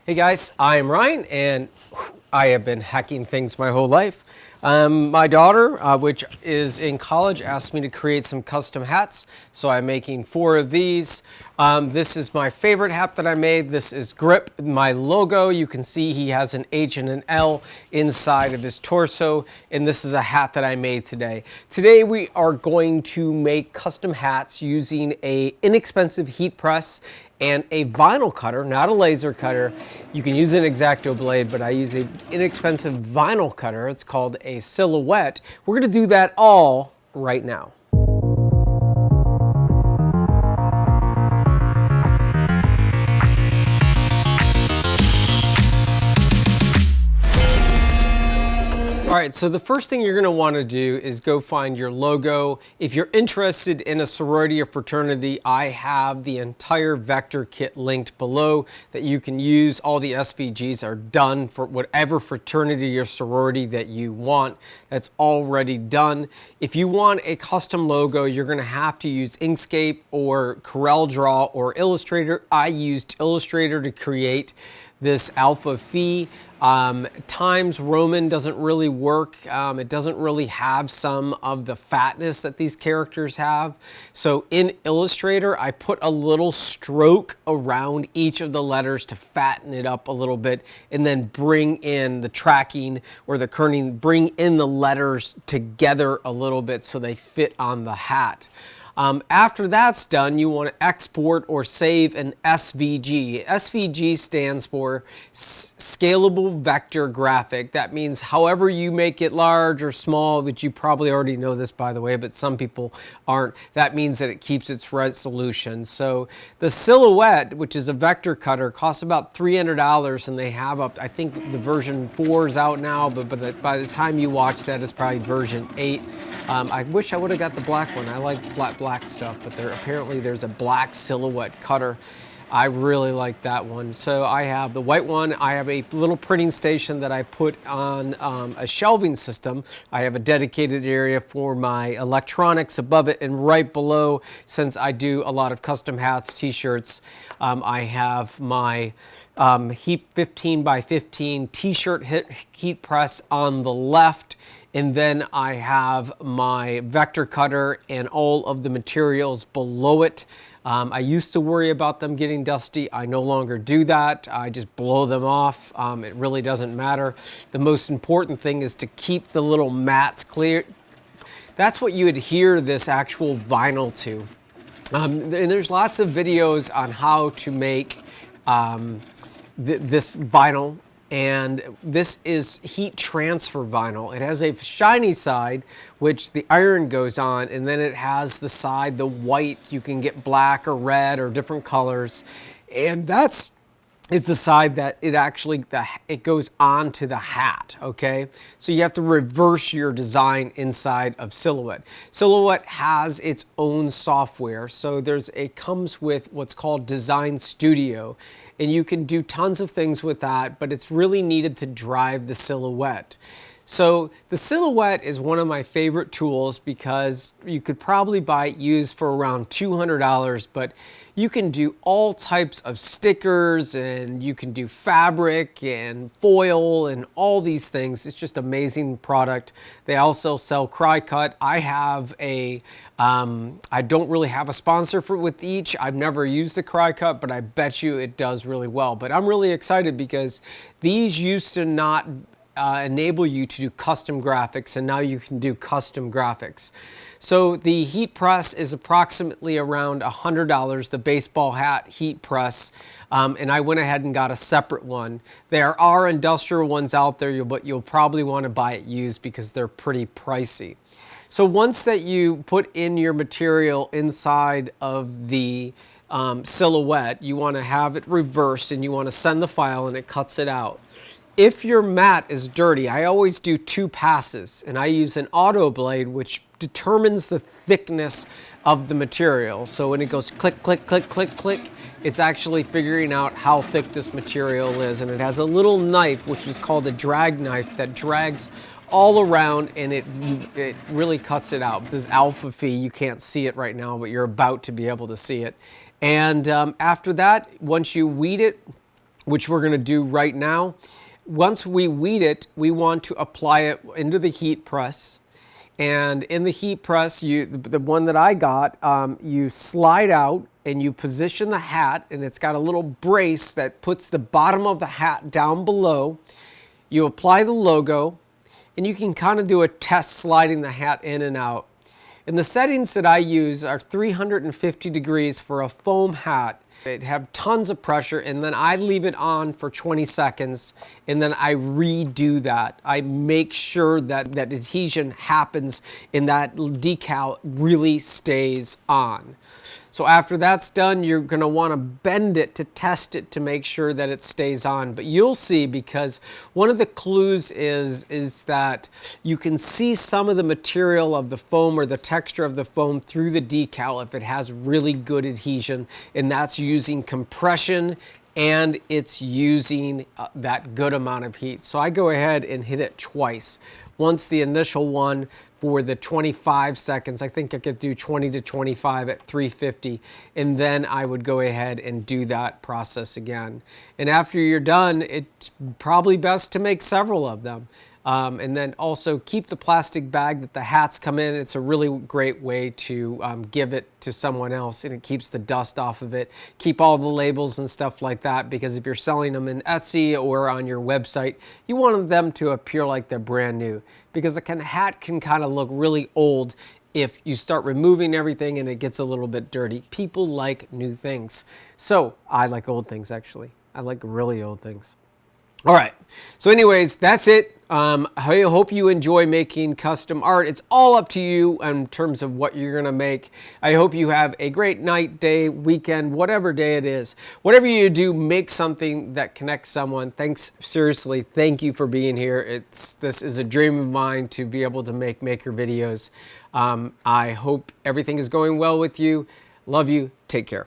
Hey guys, I'm Ryan, and I have been hacking things my whole life. My daughter, which is in college, asked me to create some custom hats, so I'm making 4 of these. This is my favorite hat that I made. This is Grip, my logo. You can see he has an H and an L inside of his torso, and this is a hat that I made today. Today we are going to make custom hats using an inexpensive heat press and a vinyl cutter, not a laser cutter. You can use an X-Acto blade, but I use an inexpensive vinyl cutter. It's called a Silhouette. We're gonna do that all right now. All right, so the first thing you're gonna wanna do is go find your logo. If you're interested in a sorority or fraternity, I have the entire vector kit linked below that you can use. All the SVGs are done for whatever fraternity or sorority that you want. That's already done. If you want a custom logo, you're gonna have to use Inkscape or CorelDRAW or Illustrator. I used Illustrator to create this Alpha Phi. Times Roman doesn't really work. It doesn't really have some of the fatness that these characters have. So in Illustrator, I put a little stroke around each of the letters to fatten it up a little bit, and then bring in the tracking or the kerning, bring in the letters together a little bit so they fit on the hat. After that's done, you want to export or save an SVG. SVG stands for Scalable Vector Graphic. That means however you make it large or small, which you probably already know this by the way, but some people aren't. That means that it keeps its resolution. So the Silhouette, which is a vector cutter, costs about $300, and they have up, I think the version 4 is out now, but by the time you watch that, it's probably version 8. I wish I would have got the black one. I like flat black stuff, but apparently there's a black Silhouette cutter. I really like that one. So I have the white one. I have a little printing station that I put on a shelving system. I have a dedicated area for my electronics above it, and right below, since I do a lot of custom hats, t-shirts, I have my heat 15 by 15 t-shirt heat press on the left, and then I have my vector cutter and all of the materials below it. I used to worry about them getting dusty. I no longer do that. I just blow them off. It really doesn't matter. The most important thing is to keep the little mats clear. That's what you adhere this actual vinyl to. And there's lots of videos on how to make this vinyl, and this is heat transfer vinyl. It has a shiny side, which the iron goes on, and then it has the side, the white. You can get black or red or different colors, and that's it's the side that it goes onto the hat, okay? So you have to reverse your design inside of Silhouette. Silhouette has its own software, so it comes with what's called Design Studio, and you can do tons of things with that, but it's really needed to drive the Silhouette. So the Silhouette is one of my favorite tools because you could probably buy it used for around $200, but you can do all types of stickers, and you can do fabric and foil and all these things. It's just an amazing product. They also sell Cry-Cut. I don't really have a sponsor with each. I've never used the Cry-Cut, but I bet you it does really well. But I'm really excited because these used to not enable you to do custom graphics, and now you can do custom graphics. So the heat press is approximately around $100, the baseball hat heat press, and I went ahead and got a separate one. There are industrial ones out there, but you'll probably want to buy it used because they're pretty pricey. So once that you put in your material inside of the Silhouette, you want to have it reversed, and you want to send the file, and it cuts it out. If your mat is dirty, I always do 2 passes, and I use an auto blade, which determines the thickness of the material. So when it goes click, click, click, click, click, it's actually figuring out how thick this material is. And it has a little knife, which is called a drag knife, that drags all around, and it really cuts it out. This Alpha Phi, you can't see it right now, but you're about to be able to see it. And after that, once you weed it, which we're going to do right now. Once we weed it, we want to apply it into the heat press. And in the heat press, the one that I got, you slide out and you position the hat, and it's got a little brace that puts the bottom of the hat down below. You apply the logo, and you can kind of do a test sliding the hat in and out. And the settings that I use are 350 degrees for a foam hat. It have tons of pressure, and then I leave it on for 20 seconds, and then I redo that. I make sure that that adhesion happens and that decal really stays on. So after that's done, you're going to want to bend it to test it to make sure that it stays on. But you'll see, because one of the clues is that you can see some of the material of the foam or the texture of the foam through the decal if it has really good adhesion, and that's using compression and it's using that good amount of heat. So I go ahead and hit it twice. Once the initial one for the 25 seconds, I think I could do 20 to 25 at 350, and then I would go ahead and do that process again. And after you're done, it's probably best to make several of them. And then also keep the plastic bag that the hats come in. It's a really great way to give it to someone else, and it keeps the dust off of it. Keep all the labels and stuff like that, because if you're selling them in Etsy or on your website, you want them to appear like they're brand new, because the hat can kind of look really old if you start removing everything and it gets a little bit dirty. People like new things. So I like old things, actually. I like really old things. All right, so anyways, that's it. I hope you enjoy making custom art. It's all up to you in terms of what you're gonna make. I hope you have a great night, day, weekend, whatever day it is. Whatever you do, make something that connects someone. Thanks, seriously, thank you for being here. This is a dream of mine to be able to make maker videos. I hope everything is going well with you. Love you, take care.